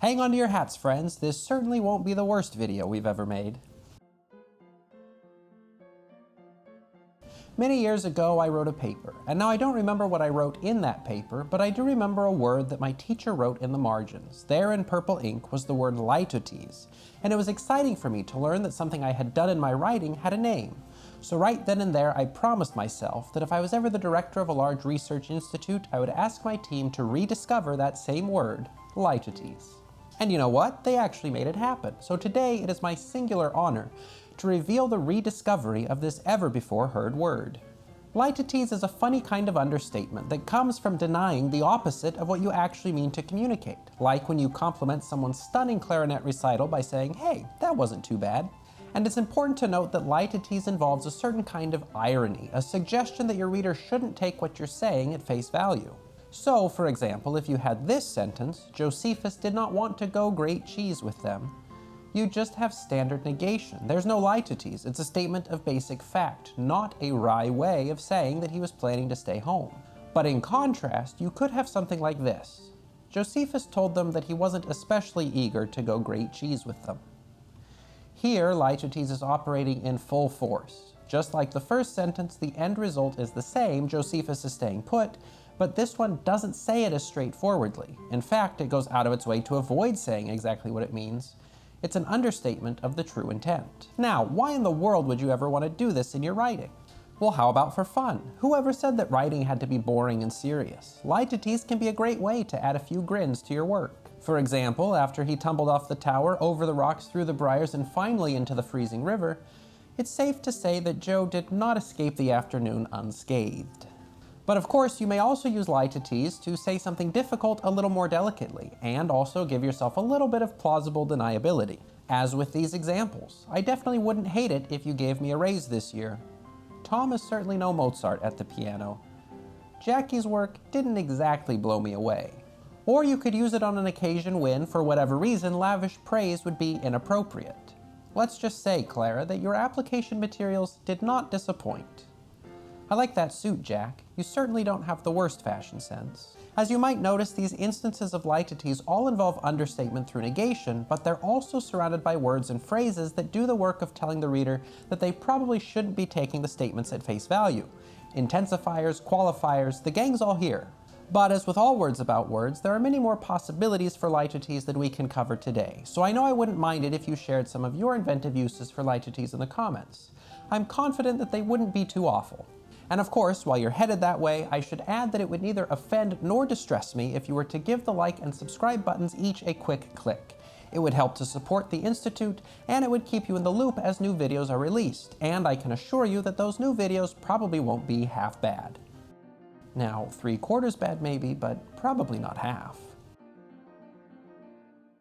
Hang on to your hats, friends. This certainly won't be the worst video we've ever made. Many years ago, I wrote a paper, and now I don't remember what I wrote in that paper, but I do remember a word that my teacher wrote in the margins. There in purple ink was the word litotes, and it was exciting for me to learn that something I had done in my writing had a name. So right then and there, I promised myself that if I was ever the director of a large research institute, I would ask my team to rediscover that same word, litotes. And you know what? They actually made it happen. So today, it is my singular honor to reveal the rediscovery of this ever-before-heard word. Litotes is a funny kind of understatement that comes from denying the opposite of what you actually mean to communicate, like when you compliment someone's stunning clarinet recital by saying, "Hey, that wasn't too bad." And it's important to note that litotes involves a certain kind of irony, a suggestion that your reader shouldn't take what you're saying at face value. So, for example, if you had this sentence, Josephus did not want to go grate cheese with them, you just have standard negation. There's no litotes. It's a statement of basic fact, not a wry way of saying that he was planning to stay home. But in contrast, you could have something like this. Josephus told them that he wasn't especially eager to go grate cheese with them. Here, litotes is operating in full force. Just like the first sentence, the end result is the same, Josephus is staying put, but this one doesn't say it as straightforwardly. In fact, it goes out of its way to avoid saying exactly what it means. It's an understatement of the true intent. Now, why in the world would you ever want to do this in your writing? Well, how about for fun? Whoever said that writing had to be boring and serious? Litotes can be a great way to add a few grins to your work. For example, after he tumbled off the tower, over the rocks, through the briars, and finally into the freezing river, it's safe to say that Joe did not escape the afternoon unscathed. But of course, you may also use litotes to say something difficult a little more delicately, and also give yourself a little bit of plausible deniability. As with these examples, I definitely wouldn't hate it if you gave me a raise this year. Tom is certainly no Mozart at the piano. Jackie's work didn't exactly blow me away. Or you could use it on an occasion when, for whatever reason, lavish praise would be inappropriate. Let's just say, Clara, that your application materials did not disappoint. I like that suit, Jack. You certainly don't have the worst fashion sense. As you might notice, these instances of litotes all involve understatement through negation, but they're also surrounded by words and phrases that do the work of telling the reader that they probably shouldn't be taking the statements at face value. Intensifiers, qualifiers, the gang's all here. But as with all words about words, there are many more possibilities for litotes than we can cover today, so I know I wouldn't mind it if you shared some of your inventive uses for litotes in the comments. I'm confident that they wouldn't be too awful. And of course, while you're headed that way, I should add that it would neither offend nor distress me if you were to give the like and subscribe buttons each a quick click. It would help to support the Institute, and it would keep you in the loop as new videos are released, and I can assure you that those new videos probably won't be half bad. Now, 3/4 bad maybe, but probably not half.